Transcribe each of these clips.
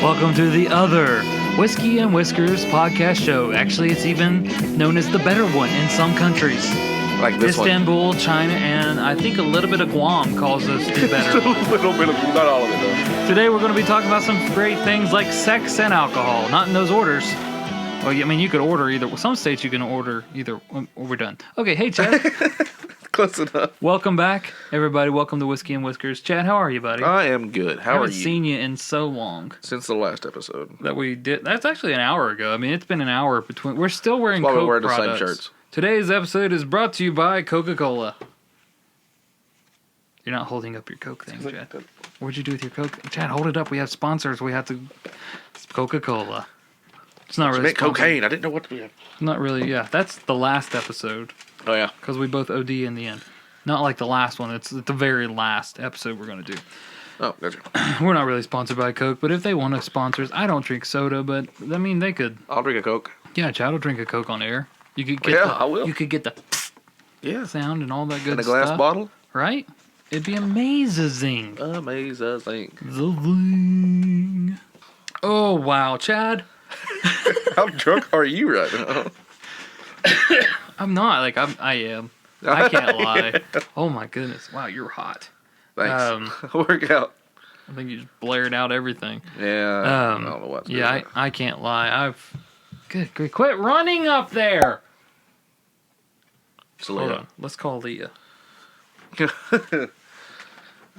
Welcome to the other Whiskey and Whiskers podcast show. Actually, it's even known as the better one in some countries. Like this Istanbul, China, and I think a little bit of Guam calls us the better one. A little bit of, not all of it though. Today we're going to be talking about some great things like sex and alcohol. Not in those orders. Well, I mean, you could order either. Some states you can order either. We're done. Okay, hey, Chad. Close enough. Welcome back, everybody. Welcome to Whiskey and Whiskers. Chad, how are you, buddy? I am good. How are you? I haven't seen you in so long. Since the last episode. That we did. That's actually an hour ago. I mean, it's been an hour between. We're still wearing That's why Coke we wear the products. same shirts. Today's episode is brought to you by Coca-Cola. You're not holding up your Coke thing, Chad. What'd you do with your Coke? Chad, hold it up. We have sponsors. We have to. It's Coca-Cola. It's not really cocaine. I didn't know what to be. Not really. Yeah, that's the last episode. Oh yeah. Because we both OD in the end. Not like the last one. It's the very last episode we're going to do. Oh, gotcha. We're not really sponsored by Coke, but if they want to sponsor us, I don't drink soda, but I mean, they could. I'll drink a Coke. Yeah, Chad will drink a Coke on air. You could get I will. You could get the sound and all that good In a stuff. glass bottle? Right? It'd be amazing. Amazing. Oh, wow, Chad. How drunk are you right now? I'm not. I am. I can't lie. Oh, my goodness. Wow, you're hot. Thanks. Work out. I think you just blared out everything. Yeah. I don't know what's Yeah, I can't lie. Good grief. Quit running up there. Hold on. Let's call Leah.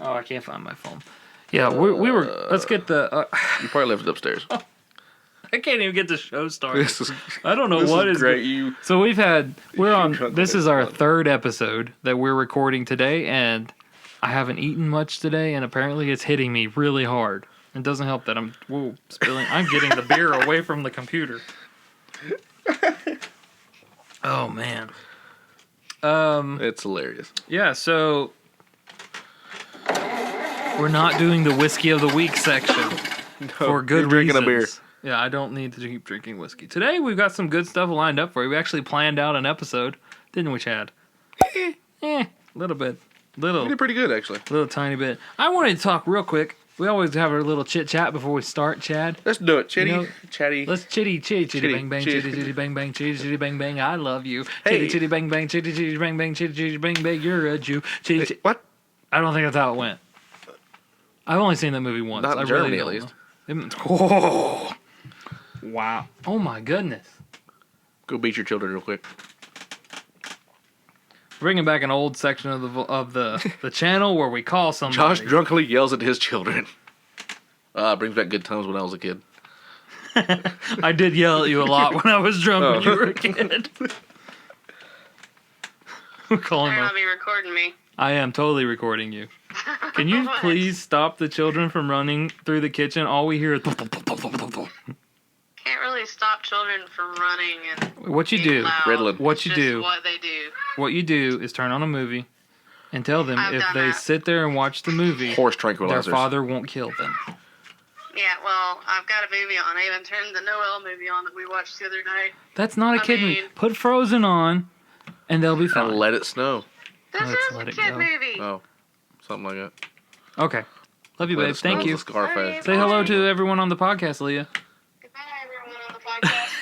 Oh, I can't find my phone. Yeah, we were. Let's get the. You probably left it upstairs. I can't even get the show started. This is I don't know what is great. So we're on. This is our third episode that we're recording today, and I haven't eaten much today, and apparently it's hitting me really hard. It doesn't help that I'm spilling. I'm getting the beer away from the computer. Oh man. It's hilarious. Yeah, so we're not doing the whiskey of the week section for good you're drinking reasons. a beer. Yeah, I don't need to keep drinking whiskey. Today we've got some good stuff lined up for you. We actually planned out an episode, didn't we, Chad? A little bit. We did pretty good, actually. Little tiny bit. I wanted to talk real quick. We always have our little chit chat before we start, Chad. Let's do it, chitty, You know, chatty. Let's chitty bang bang, chitty bang bang, chitty bang bang. I love you. Hey. Chitty bang bang, chitty bang bang, chitty bang bang. You're a Jew. Chitty. What? I don't think that's how it went. I've only seen that movie once. Not in Germany, at least. Oh, wow! Oh my goodness! Go beat your children real quick. Bringing back an old section of the channel where we call somebody. Josh drunkenly yells at his children. Brings back good times when I was a kid. I did yell at you a lot when I was drunk when you were a kid. We're calling Better not be recording me. I am totally recording you. Can you please stop the children from running through the kitchen? All we hear is... Can't really stop children from running and What you being do, loud. Riddling. What you It's just do. what they do. What you do is turn on a movie and tell them I've if done they that. sit there and watch the movie, Horse their tranquilizers. father won't kill them. Yeah, well, I've got a movie on. I even turned the Noel movie on that we watched the other night. That's not a I kid movie. mean- Put Frozen on, and they'll be fine. And let it snow. This Let's is let a it kid go. movie. Oh, something like that. Okay. Love you, Let babe. it snow Thank is you. a Scarface. Say hello to everyone on the podcast, Leah. Goodbye, everyone on the podcast.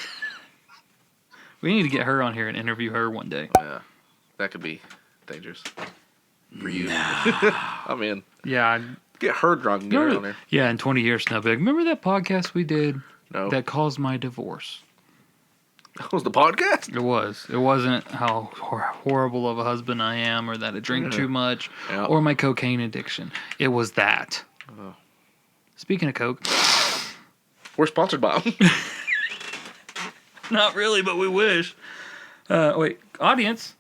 We need to get her on here and interview her one day. Yeah, that could be dangerous for you. I'm in. Yeah. Get her drunk and get her on there. Yeah, in 20 years now, big. Remember that podcast we did No, that caused my divorce? that was the podcast. It was. It wasn't how horrible of a husband I am or that I drink too much Yeah. or my cocaine addiction. It was that. Oh. Speaking of coke. We're sponsored by them. Not really, but we wish. Wait, audience.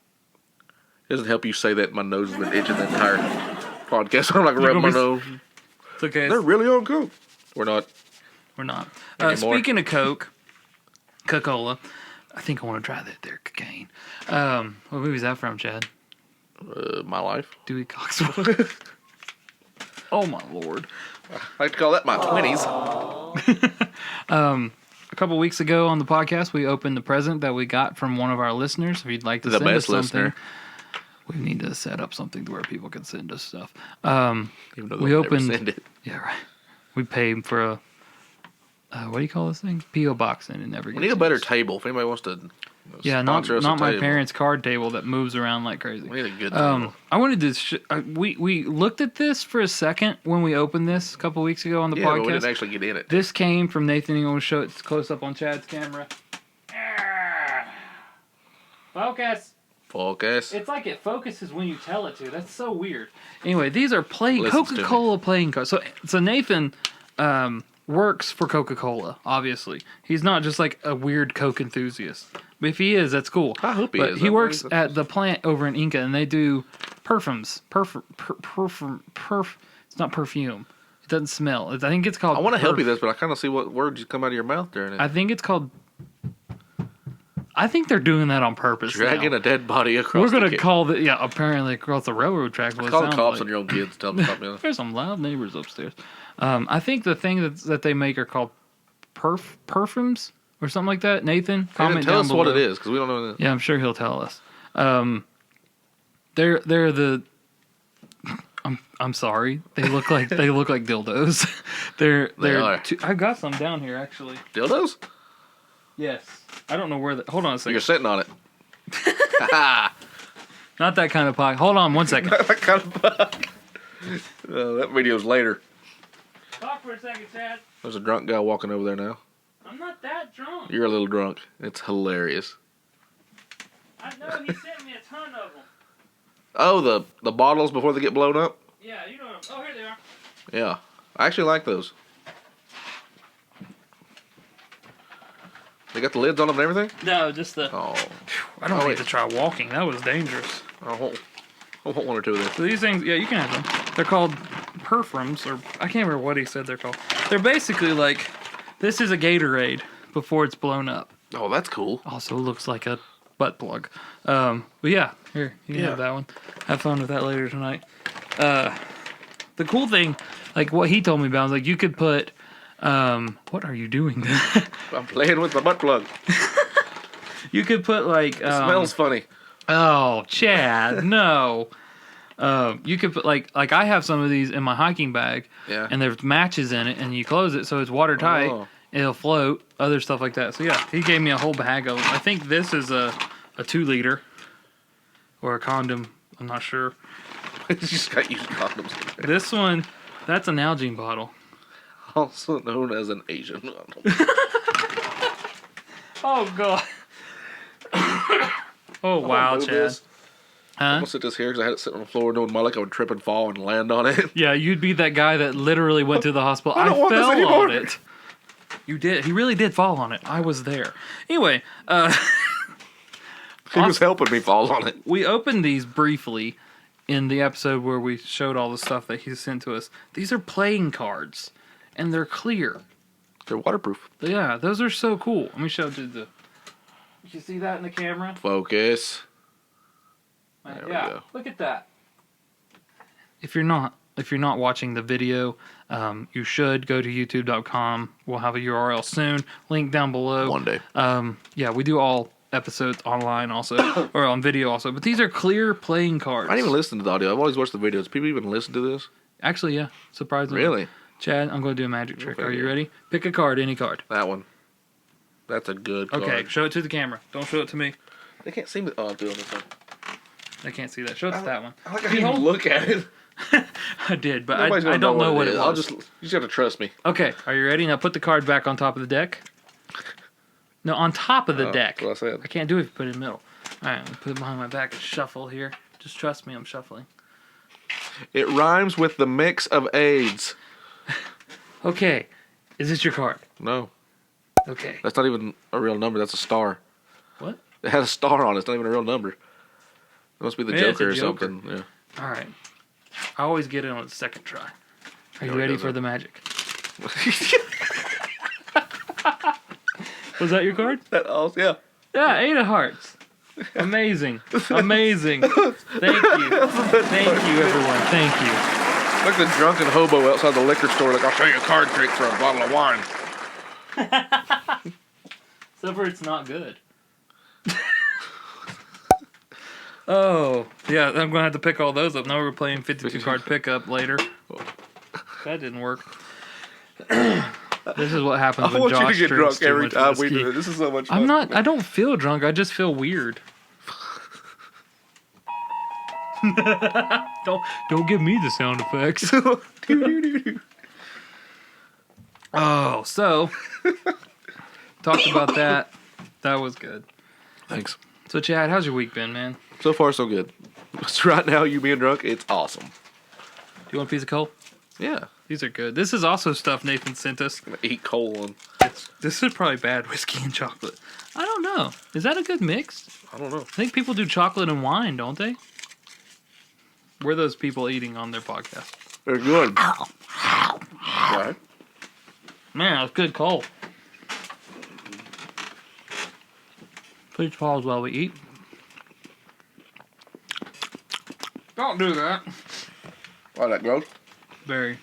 Doesn't help you say that my nose has been itching the entire podcast. I'm like rubbing my nose. It's okay. They're really on coke. We're not. We're not. Anymore. Speaking of coke, Coca-Cola, I think I want to try that there cocaine. What movie is that from, Chad? My life. Dewey Coxwell. Oh, my Lord. I like to call that my 20s. A couple weeks ago on the podcast, we opened the present that we got from one of our listeners. If you'd like to The send us best something, listener. we need to set up something to where people can send us stuff. Even though We they'll never opened- send it. Yeah, right. We paid for what do you call this thing? P.O. box, and it never gets We need a better used. table if anybody wants to. Yeah, not sponsor us a my table. parents' card table that moves around like crazy. We need a good table. I wanted to. We looked at this for a second when we opened this a couple weeks ago on the Yeah, podcast. but we didn't actually get in it. This came from Nathan. You want to show it close up on Chad's camera? Focus. Focus. It's like it focuses when you tell it to. That's so weird. Anyway, these are Listens to me. Coca-Cola playing cards. So Nathan works for Coca-Cola. Obviously, he's not just like a weird Coke enthusiast. But if he is, that's cool. I hope he but is. He works at the plant over in Inca, and they do perfumes. It's not perfume. It doesn't smell. I think it's called. I want to help you this, but I kind of see what words come out of your mouth during it. I think it's called. I think they're doing that on purpose. Dragging now. a dead body across. We're gonna the call the apparently across the railroad track. Call the cops on your own kids. Tell them to stop doing it. There's some loud neighbors upstairs. I think the thing that they make are called perfumes or something like that. Nathan, comment Tell down us below. what it is, because we don't know. Yeah, I'm sure he'll tell us. They're the. I'm sorry. They look like dildos. They're are. I've got some down here actually. Dildos? Yes. I don't know where the. Hold on a second. You're sitting on it. Not that kind of pie. Hold on 1 second. That kind of bug. That video's later. Talk for a second, Chad. There's a drunk guy walking over there now. I'm not that drunk. You're a little drunk. It's hilarious. I know he sent me a ton of them. Oh, the bottles before they get blown up? Yeah, you know. Oh, here they are. Yeah. I actually like those. They got the lids on them and everything? No, just the. Oh. I don't Oh, need wait. to try walking. That was dangerous. I want one or two of those. So these things, yeah, you can have them. They're called perfums, or I can't remember what he said they're called. They're basically like, this is a Gatorade before it's blown up. Oh, that's cool. Also looks like a butt plug. But yeah, here, you can have that one. Have fun with that later tonight. The cool thing, like what he told me about, was like you could put, what are you doing? I'm playing with the butt plug. You could put like, It smells funny. oh, Chad, no. You could put like I have some of these in my hiking bag, Yeah. and there's matches in it, and you close it so it's watertight. Oh. It'll float, other stuff like that. So yeah, he gave me a whole bag of them. I think this is a 2-liter or a condom. I'm not sure. You just got used condoms. This one, that's an Nalgene bottle. Also known as an Asian condom. Oh god. Oh wow, move Chad. this. I'm Huh? gonna sit this here because I had it sitting on the floor doing my like I would trip and fall and land on it. Yeah, you'd be that guy that literally went to the hospital. I I don't want this fell anymore. on it. You did. He really did fall on it. I was there. Anyway, He was helping me fall on it. we opened these briefly in the episode where we showed all the stuff that he sent to us. These are playing cards, and they're clear. They're waterproof. Yeah, those are so cool. Let me show you the. You see that in the camera? Focus. There we yeah, go. look at that. If you're not watching the video, you should go to youtube.com. We'll have a URL soon. Link down below. One day. Yeah, we do all episodes online also, or on video also. But these are clear playing cards. I didn't even listen to the audio. I've always watched the videos. People even listen to this? Actually, yeah, surprisingly. Really? Chad, I'm going to do a magic trick. Are you Okay. ready? Pick a card, any card. That one. That's a good card. Okay, show it to the camera. Don't show it to me. They can't see me. Oh, I'm doing this one. I can't see that. Show it to that one. I like how you look at it. I did, but Nobody's I gonna don't know what it is. was. You just have to trust me. Okay, are you ready? Now put the card back on top of the deck. No, on top of the deck. That's what I said. I can't do it if you put it in the middle. Alright, I'm going to put it behind my back and shuffle here. Just trust me, I'm shuffling. It rhymes with the mix of AIDS. Okay, is this your card? No, Okay. that's not even a real number. That's a star. What? It has a star on it. It's not even a real number. It must be the Yeah, it's a Joker or Joker. something. Yeah. Alright. I always get it on the second try. Are you No, it ready doesn't. for the magic? Was that your card? That also, yeah. Yeah, 8 of hearts. Amazing. Amazing. Thank you. Thank you, everyone. Thank you. Like the drunken hobo outside the liquor store. Like, I'll show you a card trick for a bottle of wine. Except for it's not good. Oh, yeah, I'm going to have to pick all those up. Now we're playing 52 card pickup later. That didn't work. This is what happens I when want you Josh to get drinks drunk too every much time we whiskey. do it. This is so much fun. I'm not. I don't feel drunk. I just feel weird. Don't give me the sound effects. Oh, so talked about that. That was good. Thanks. So, Chad, how's your week been, man? So far, so good. So right now, you being drunk, it's awesome. Do you want a piece of coal? Yeah. These are good. This is also stuff Nathan sent us. I'm gonna eat coal on. This is probably bad whiskey and chocolate. I don't know. Is that a good mix? I don't know. I think people do chocolate and wine, don't they? We're those people eating on their podcast. They're good. Right. Man, that's good coal. Please pause while we eat. Don't do that. Why that gross? Very.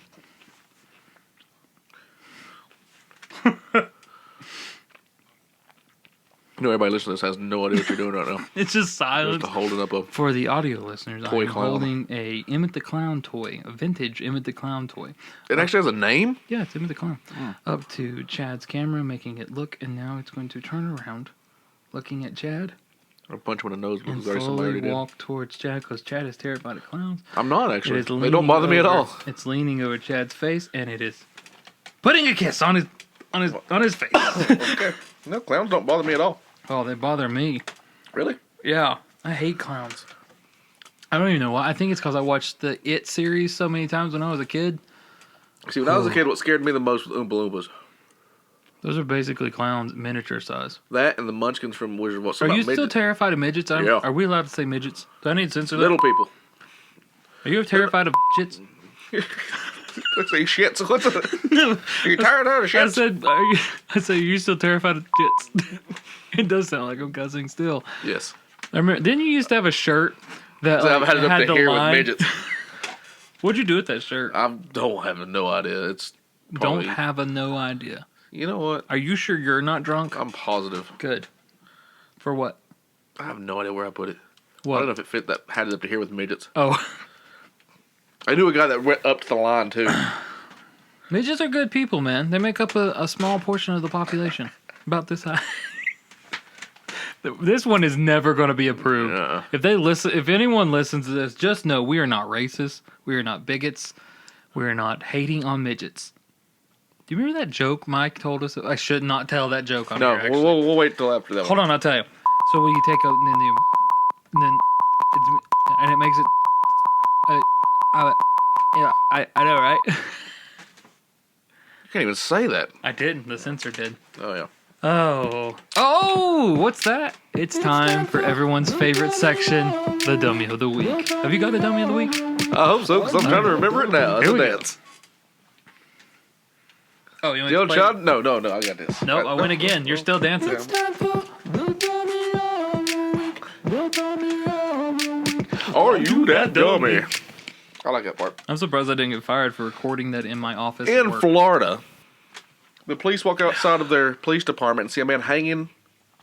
You know, everybody listening to this has no idea what you're doing right now. It's just silence. Just holding up a For the audio listeners, Toy I'm clown. holding a Emmett the Clown toy, a vintage Emmett the Clown toy. It actually has a name? Yeah, it's Emmett the Clown. Up to Chad's camera, making it look, and now it's going to turn around, looking at Chad, I'll punch him in the nose and because somebody slowly already did. walk towards Chad, because Chad is terrified of clowns. I'm not It actually. is They don't leaning bother me at over- all. It's leaning over Chad's face, and it is putting a kiss on his face. Okay. No, clowns don't bother me at all. Oh, they bother me. Really? Yeah, I hate clowns. I don't even know why. I think it's because I watched the It series so many times when I was a kid. See, when I was a kid, what scared me the most was Oompa Loompas. Those are basically clowns, miniature size. That and the Munchkins from Wizard of Oz. Are you still terrified of midgets? Yeah. Are we allowed to say midgets? Do I need to censor that? Little people. Are you terrified of shits? Let's say shit. So what's Are you tired of I shit? said, are you still terrified of shits? It does sound like I'm cussing still. Yes. I remember, didn't you used to have a shirt that So I've had it up to the here with line? midgets. What'd you do with that shirt? I don't have no idea. It's probably, Don't have no idea. You know what? Are you sure you're not drunk? I'm positive. Good. For what? I have no idea where I put it. I What? don't know if it fit that had it up to here with midgets. Oh. I knew a guy that went up to the line too. Midgets are good people, man. They make up a small portion of the population. About this high. This one is never going to be approved. Yeah. If anyone listens to this, just know we are not racist. We are not bigots. We are not hating on midgets. Do you remember that joke Mike told us? I should not tell that joke on No, here, actually. we'll wait till after that. Hold on, I'll tell you. So when you take a and it makes it. Yeah, I know, right? You can't even say that. I didn't. The censor did. Oh yeah. Oh, what's that? It's time for everyone's favorite section, the Dummy of the Week. Have you got a Dummy of the Week? I hope so, because I'm trying to remember it now. It's Here a we go. dance. Oh, you want Jill to play? John? No, I got this. Nope, I win again. You're still dancing. Are you that dummy? I like that part. I'm surprised I didn't get fired for recording that in my office. at In work. Florida, the police walk outside of their police department and see a man hanging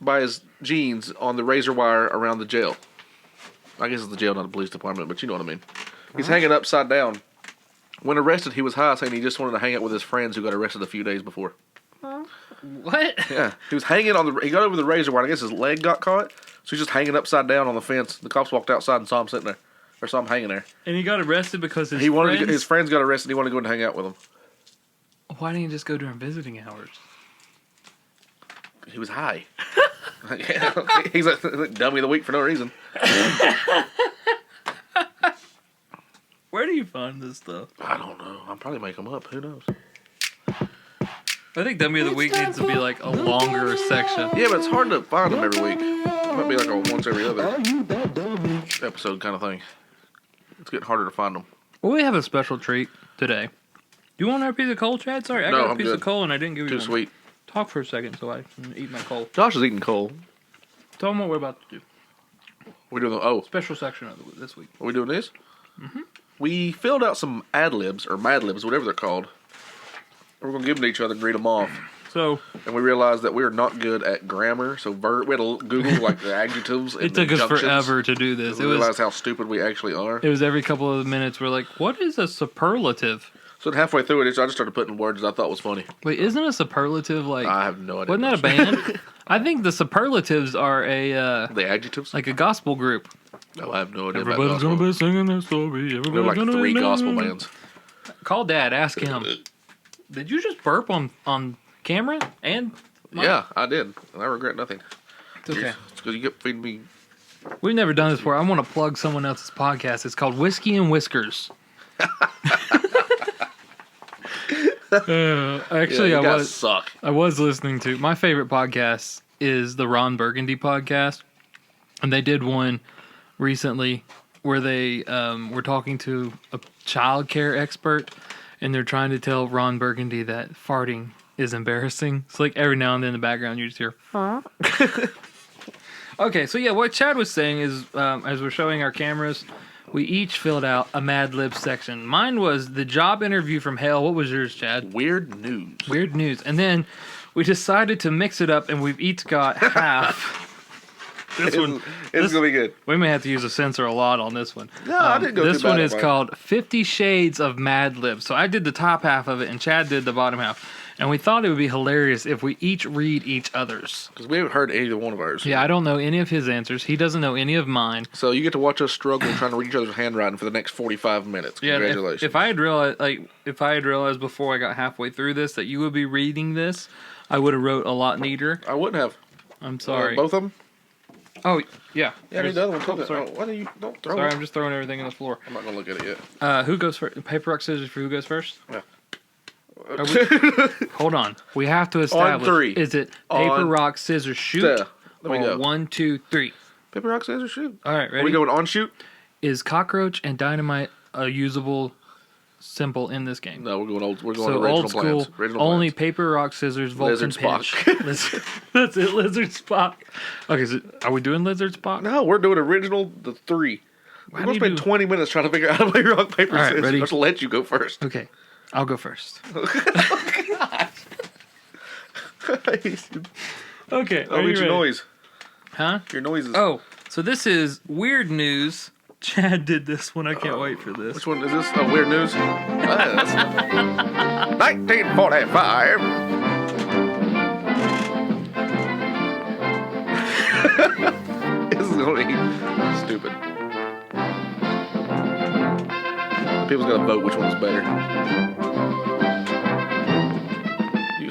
by his jeans on the razor wire around the jail. I guess it's the jail, not the police department, but you know what I mean. He's hanging upside down. When arrested, he was high, saying he just wanted to hang out with his friends who got arrested a few days before. What? Yeah, he was hanging on the. He got over the razor wire. I guess his leg got caught, so he's just hanging upside down on the fence. The cops walked outside and saw him sitting there, or saw him hanging there. And he got arrested because his He wanted friends... his friends got arrested. He wanted to go and hang out with them. Why didn't he just go during visiting hours? He was high. He's a dummy of the week for no reason. Where do you find this stuff? I don't know. I'll probably make them up. Who knows? I think Dummy of the Week needs to be like a longer section. Yeah, but it's hard to find them every week. It might be like a once every other episode kind of thing. It's getting harder to find them. Well, we have a special treat today. Do you want another piece of coal, Chad? Sorry, I No, got a I'm piece good. of coal and I didn't give you Too one. sweet. Talk for a second so I can eat my coal. Josh is eating coal. Tell them what we're about to do. We're doing the Special section of this week. Are we doing this? Mm-hmm. We filled out some ad-libs, or mad-libs, whatever they're called. We're going to give them to each other and read them off. So, And we realized that we are not good at grammar, so we had to Google like the adjectives and it took the us junctions. forever to do this. We realized how stupid we actually are. It was every couple of minutes we're like, what is a superlative? So halfway through it, I just started putting words I thought was funny. Wait, isn't a superlative like? I have no idea. Wasn't that a band? I think the superlatives are a the adjectives? like a gospel group. No, I have no idea. Everybody's about gonna be singing their story. They're Everybody's like gonna 3 be gospel bands. Call Dad. Ask him. Did you just burp on camera? And Yeah, I did. And I regret nothing. it's okay. It's because you kept feeding me. We've never done this before. I want to plug someone else's podcast. It's called Whiskey and Whiskers. Actually, Yeah, you I guys was suck. I was listening to my favorite podcast is the Ron Burgundy podcast, and they did one recently where they were talking to a child care expert, and they're trying to tell Ron Burgundy that farting is embarrassing. It's like every now and then in the background you just hear. Okay, so yeah, what Chad was saying is, as we're showing our cameras, we each filled out a Mad Libs section. Mine was the job interview from hell. What was yours, Chad? Weird news. Weird news. And then we decided to mix it up, and we've each got half. This one, it's going to be good. we may have to use a censor a lot on this one. No, I didn't go This too bad one on is mine. called 50 Shades of Mad Libs. So I did the top half of it, and Chad did the bottom half. And we thought it would be hilarious if we each read each other's. Because we haven't heard either one of ours. Yeah, I don't know any of his answers. He doesn't know any of mine. So you get to watch us struggle trying to read each other's handwriting for the next 45 minutes. Yeah, Congratulations. if I had realized before I got halfway through this that you would be reading this, I would have wrote a lot neater. I wouldn't have. I'm sorry. Both of them? Oh, yeah. Yeah, I need the other one. Oh, sorry. Why do you don't throw Sorry, it? I'm just throwing everything on the floor. I'm not going to look at it yet. Who goes first? Paper, rock, scissors for who goes first? Yeah. Hold on. We have to establish. On 3. Is it paper, On rock, scissors, shoot? There we or go. 1, 2, 3? Paper, rock, scissors, shoot. All right, ready? Are we going on shoot? Is cockroach and dynamite a usable symbol in this game? No, we're going old. We're going So original old school, plans. Original only plans. paper, rock, scissors, Vulcan, Lizard Spock. pinch. Lizard- That's it, lizard Spock. Okay, so are we doing lizard Spock? No, we're doing original, the 3. How We're do going you to spend do- 20 minutes trying to figure out how to play rock, paper, All right, scissors. ready? Just let you go first. Okay, I'll go first. Okay, I'll read your noise. Huh? Your noises. Oh, so this is weird news. Chad did this one. I can't wait for this. Which one is this? Oh, weird news? 1945. This is going to be stupid. People's got to vote which one's better.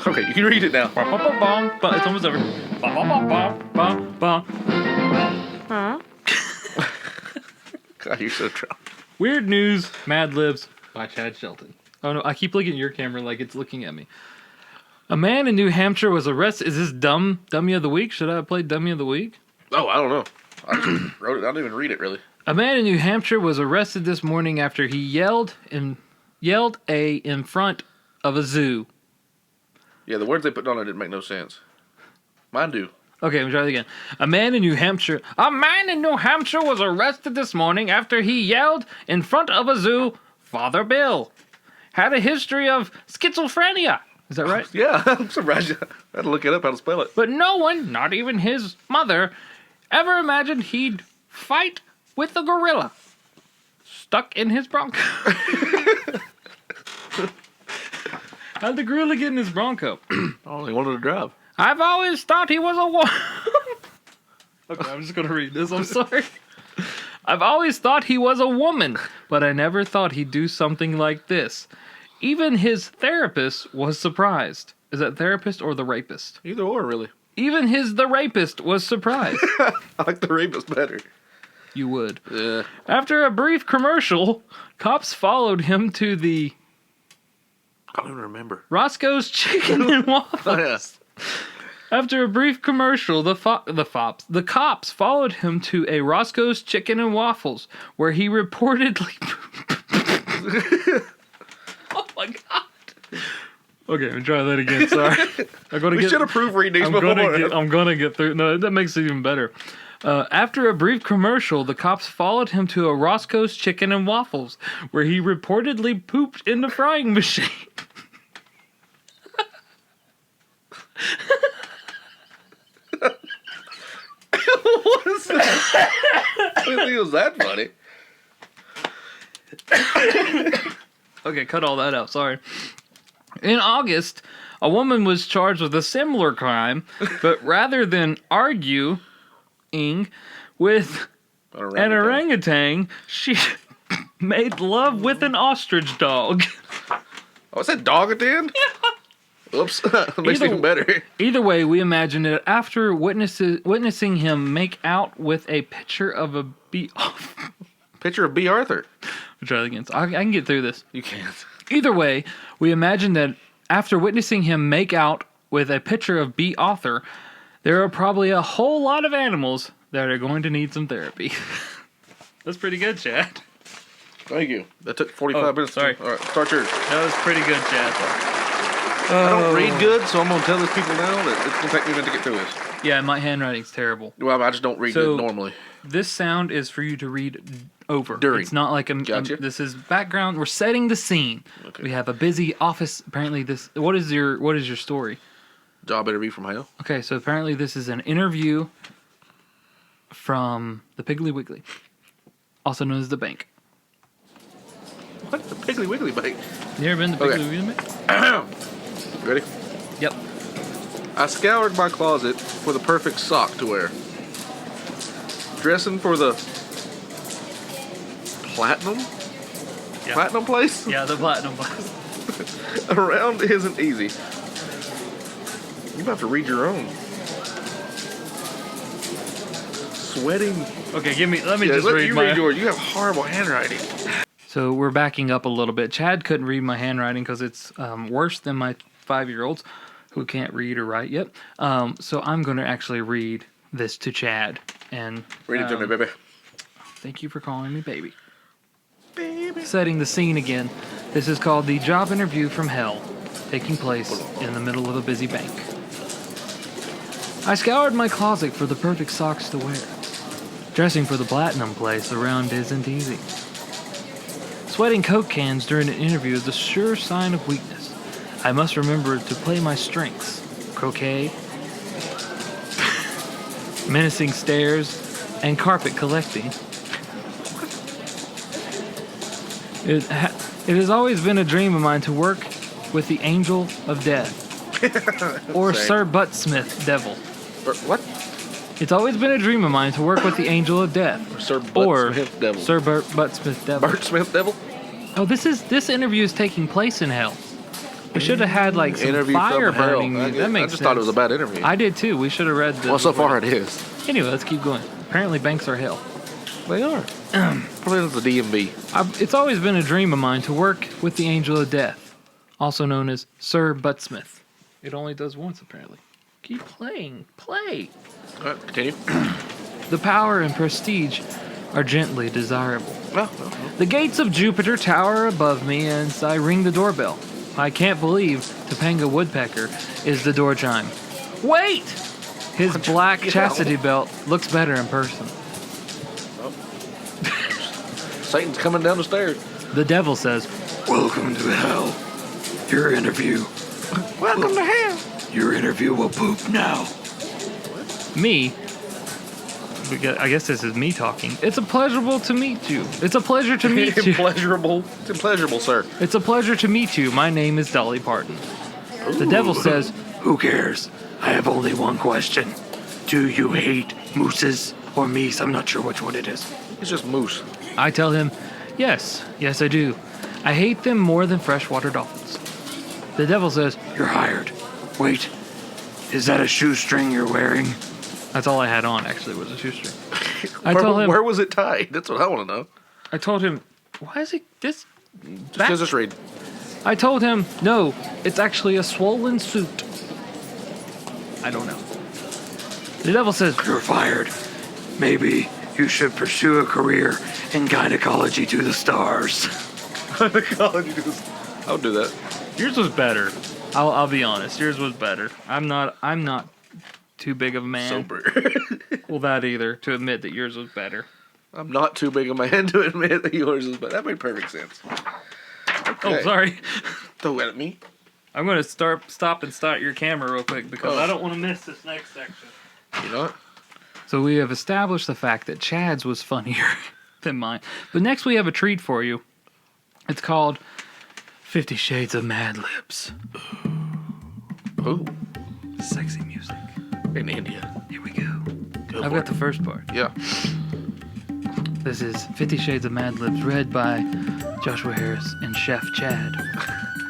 Okay, you can read it now. It's almost over. God, you're so drunk. Weird news. Mad Libs by Chad Shelton. Oh no, I keep looking at your camera like it's looking at me. A man in New Hampshire was arrested. Is this dummy of the week? Should I have played dummy of the week? Oh, I don't know. I just wrote it. I didn't even read it, really. A man in New Hampshire was arrested this morning after he yelled in front of a zoo. Yeah, the words they put on it didn't make no sense. Mine do. Okay, let me try it again. A man in New Hampshire was arrested this morning after he yelled in front of a zoo, "Father Bill had a history of schizophrenia." Is that right? Yeah, I'm surprised. I had to look it up how to spell it. But no one, not even his mother, ever imagined he'd fight with a gorilla stuck in his Bronco. How'd the gorilla get in his Bronco? Oh, he wanted to drive. I've always thought he was a woman. Okay, I'm just going to read this. I'm sorry. I've always thought he was a woman, but I never thought he'd do something like this. Even his therapist was surprised. Is that therapist or the rapist? Either or, really. Even the rapist was surprised. I like the rapist better. You would. Yeah. After a brief commercial, cops followed him to the I don't even remember. Roscoe's Chicken and Waffles. Oh, yeah. After a brief commercial, the cops followed him to a Roscoe's Chicken and Waffles, where he reportedly... Oh my god. Okay, let me try that again, sorry. We should have proofread these before. I'm gonna get through... No, that makes it even better. After a brief commercial, the cops followed him to a Roscoe's Chicken and Waffles, where he reportedly pooped in the frying machine. What is that? I didn't think it was that funny. Okay, cut all that out. Sorry. In August, a woman was charged with a similar crime, but rather than arguing with an orangutan, she made love with an ostrich dog. Oh, I said dog at the end? Yeah. Oops. Makes it even better. Either way, we imagine that after witnessing him make out with a picture of a bee... Picture of B. Arthur. I'll try it again. I can get through this. You can't. Either way, we imagine that after witnessing him make out with a picture of B. Arthur, there are probably a whole lot of animals that are going to need some therapy. That's pretty good, Chad. Thank you. That took 45 minutes. Sorry. All right, start yours. That was pretty good, Chad. I don't read good, so I'm going to tell these people now that it's going to take me a minute to get through this. Yeah, my handwriting's terrible. Well, I just don't read good normally. This sound is for you to read over. During. It's not like this is background. We're setting the scene. Okay. We have a busy office. Apparently, what is your story? Job interview from hell. Okay, so apparently this is an interview from the Piggly Wiggly, also known as the bank. What? The Piggly Wiggly bank? You ever been to the Piggly Wiggly bank? Ready? Yep. I scoured my closet for the perfect sock to wear. Dressing for the platinum place? Yeah, the platinum place. Around isn't easy. You have to read your own. Sweating. Okay, let me just read read yours. You have horrible handwriting. So we're backing up a little bit. Chad couldn't read my handwriting because it's worse than my 5-year-olds who can't read or write yet. So I'm going to actually read this to Chad. And read it to me, baby. Thank you for calling me baby. Baby. Setting the scene again. This is called The Job Interview from Hell, taking place in the middle of a busy bank. I scoured my closet for the perfect socks to wear. Dressing for the platinum place around isn't easy. Sweating Coke cans during an interview is a sure sign of weakness. I must remember to play my strengths. Croquet, menacing stares, and carpet collecting. It has always been a dream of mine to work with the Angel of Death. Or Same. Sir Buttsmith Devil. What? It's always been a dream of mine to work with the Angel of Death. Sir Buttsmith Devil. Sir Buttsmith Devil. Burt Smith Devil? Oh, this interview is taking place in hell. We should have had like some Interview fire from hell. burning. That makes I just sense. thought it was a bad interview. I did too. We should have read the... Well, so far it is. Anyway, let's keep going. Apparently banks are hell. They are. Probably the DMV. It's always been a dream of mine to work with the Angel of Death, also known as Sir Buttsmith. It only does once, apparently. Keep playing. Play. All right, continue. The power and prestige are gently desirable. Well. The gates of Jupiter tower above me as I ring the doorbell. I can't believe Topanga Woodpecker is the door chime. Wait! His black chastity belt looks better in person. Satan's coming down the stairs. The devil says, "Welcome to hell. Your interview. Welcome to hell. Your interview will poop now." Me? I guess this is me talking. It's a pleasurable to meet you. It's a pleasure to meet you. Pleasurable. It's impleasurable, sir. It's a pleasure to meet you. My name is Dolly Parton. Ooh. The devil says, "Who cares? I have only one question. Do you hate mooses or meese?" I'm not sure which one it is. It's just moose. I tell him, yes, I do. I hate them more than freshwater dolphins. The devil says, "You're hired. Wait, is that a shoestring you're wearing?" That's all I had on, actually, was a shoestring. Where was it tied? That's what I want to know. I told him, why is it this? Just read. I told him, no, it's actually a swollen suit. I don't know. The devil says, "You're fired. Maybe you should pursue a career in gynecology to the stars." Gynecology to the stars. I would do that. Yours was better. I'll be honest. Yours was better. I'm not too big of a man. Sober. Well, that either, to admit that yours was better. I'm not too big a man to admit that yours is better. That made perfect sense. Okay. Oh, sorry. Don't let me. I'm going to stop and start your camera real quick because I don't want to miss this next section. You know what? So we have established the fact that Chad's was funnier than mine. But next we have a treat for you. It's called 50 Shades of Mad Libs. Ooh, Sexy music. in India. Here we go. Go I've for got it. the first part. Yeah. This is 50 Shades of Mad Libs, read by Joshua Harris and Chef Chad.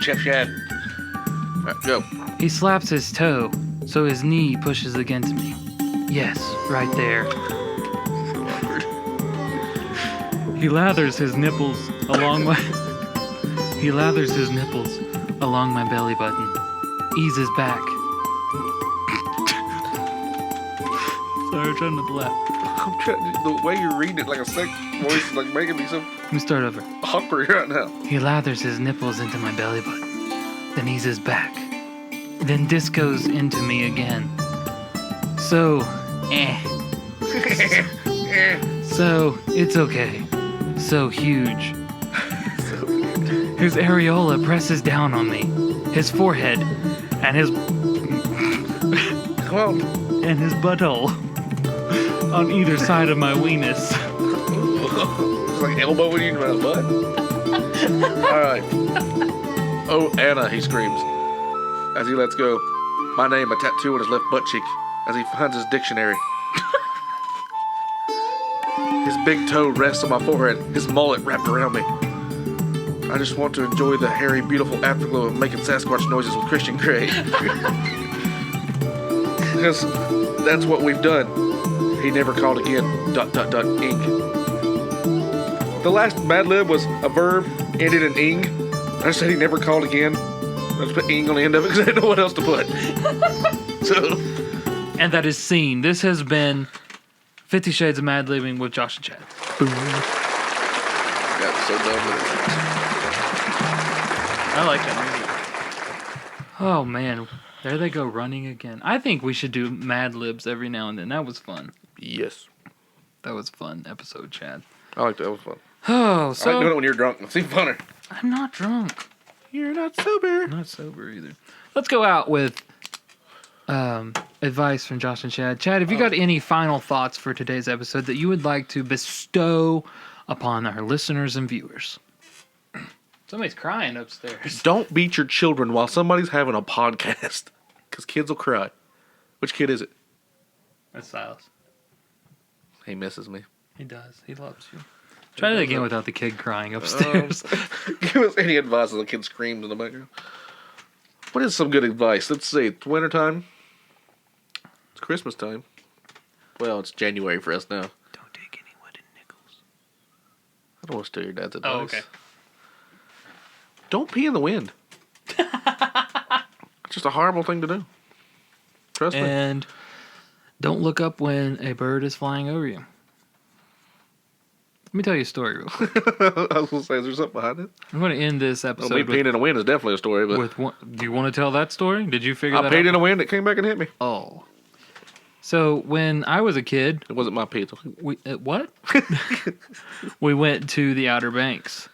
Chef Shad. All right, go. He slaps his toe, so his knee pushes against me. Yes, right there. So awkward. He lathers his nipples along my... He lathers his nipples along my belly button. Eases back. Sorry, I'm trying not to laugh. I'm trying, the way you're reading it like a sex voice is like making me so Let me start over. awkward right now. He lathers his nipples into my belly button, then eases back, then discos into me again. So, So, it's okay. So huge. His areola presses down on me. His forehead and his Come on. and his butthole on either side of my weenus. It's like elbowing you in my butt. Alright. Oh, Anna, he screams as he lets go. My name, a tattoo on his left butt cheek as he finds his dictionary. His big toe rests on my forehead, his mullet wrapped around me. I just want to enjoy the hairy, beautiful afterglow of making Sasquatch noises with Christian Grey. Because that's what we've done. He never called again. ... ink. The last Mad Lib was a verb ended in ing. I said he never called again. I just put ing on the end of it because I didn't know what else to put. So, And that is scene. This has been 50 Shades of Mad Living with Josh and Chad. got so done with it. I like that music. Oh man, there they go running again. I think we should do Mad Libs every now and then. That was fun. Yes. That was a fun episode, Chad. I like that. That was fun. Oh, I like so doing it when you're drunk. It's even funner. I'm not drunk. You're not sober. I'm not sober either. Let's go out with advice from Josh and Chad. Chad, have you got any final thoughts for today's episode that you would like to bestow upon our listeners and viewers? Somebody's crying upstairs. Don't beat your children while somebody's having a podcast. Because kids will cry. Which kid is it? That's Silas. He misses me. He does. He loves you. Try that again without the kid crying upstairs. Give us any advice as the kid screams in the background. What is some good advice? Let's see. It's wintertime. It's Christmas time. Well, it's January for us now. Don't take any wooden nickels. I don't want to steal your dad's advice. Oh, okay. Don't pee in the wind. It's just a horrible thing to do. Trust me. And don't look up when a bird is flying over you. Let me tell you a story real quick. I was going to say, is there something behind it? I'm going to end this Well, episode me peeing in the wind is definitely a story, but with one. Do you want to tell that story? Did you figure I that peed out? in the wind, it came back and hit me. Oh. So when I was a kid, It wasn't my pee. we what? We went to the Outer Banks.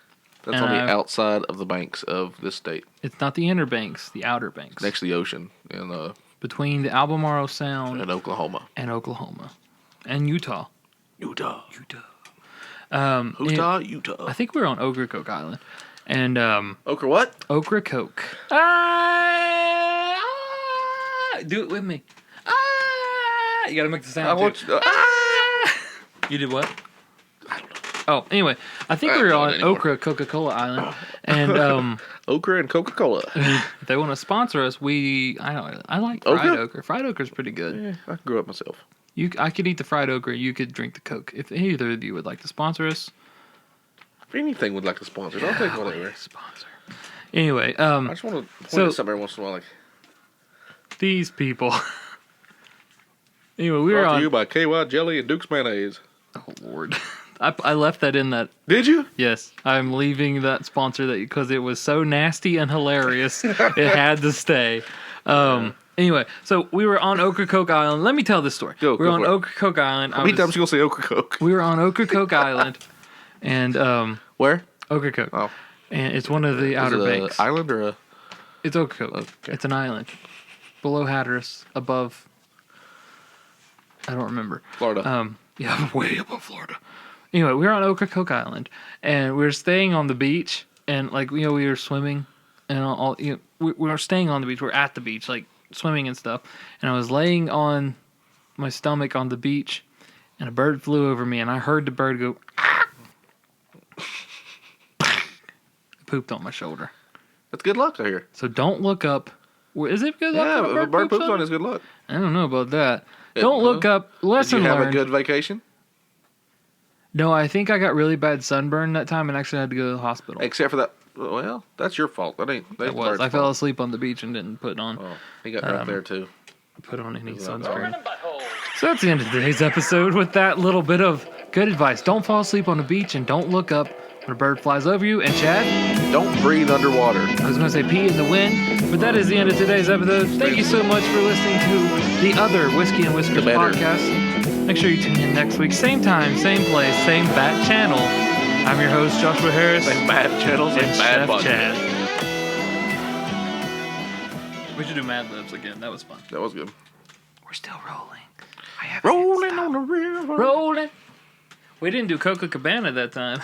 That's And on the I've- outside of the banks of this state, It's not the inner banks, the outer banks. next to the ocean in Between the Albemarle Sound Oklahoma. and Oklahoma. And Utah. Utah. Utah. Utah. I think we were on Ocracoke Island. And Okra what? Ocracoke. Do it with me. You gotta make the sound. I too. want you. You did what? I don't know. Oh, anyway, I think I we were don't know on anymore. Okra Coca-Cola Island, and Okra and Coca-Cola. if they want to sponsor us, I like fried Okra? okra. Fried okra's pretty good. Yeah, I grew up myself. I could eat the fried okra. You could drink the Coke. If either of you would like to sponsor us, If anything would like to sponsor it, I'll take whatever. sponsor. Anyway, I just want to point So- at something every once in a while. Like, these people. Anyway, we were brought to on. you by KY Jelly and Duke's Mayonnaise. Oh Lord, I left that in that. Did you? Yes, I'm leaving that sponsor that because it was so nasty and hilarious, it had to stay. Anyway, so we were on Ocracoke Island. Let me tell this story. Go we were on for it. Ocracoke Island. How many times you gonna say Okra Coke? We were on Ocracoke Island, and Where? Ocracoke, Oh, and it's one of the is Outer it an Banks. island or a? It's Ocracoke. Okay. It's an island below Hatteras, above. I don't remember. Florida. Yeah, way above Florida. Anyway, we were on Ocracoke Island, and we were staying on the beach, and we were swimming and we were staying on the beach. We're at the beach, like swimming and stuff. And I was laying on my stomach on the beach, and a bird flew over me, and I heard the bird go. Pooped on my shoulder. That's good luck, I hear. So don't look up. Is it good luck? Yeah, if a bird poops on, it's good luck. I don't know about that. Don't look up. Lesson learned. Did you have learned. a good vacation? No, I think I got really bad sunburn that time and actually had to go to the hospital. Except for that. Well, that's your fault. That ain't. It was. I fell asleep on the beach and didn't put on. Oh, he got right there too. Put on any sunscreen. So that's the end of today's episode with that little bit of good advice. Don't fall asleep on the beach and don't look up when a bird flies over you. And Chad? Don't breathe underwater. I was going to say pee in the wind, but that is the end of today's episode. Thank you so much for listening to the other Whiskey and Whiskers podcast. Make sure you tune in next week. Same time, same place, same bat channel. I'm your host, Joshua Harris. Same bad channels and bad Chef Chad. We should do Mad Libs again. That was fun. That was good. We're still rolling. Rolling on the river. Rolling. We didn't do Coca Cabana that time.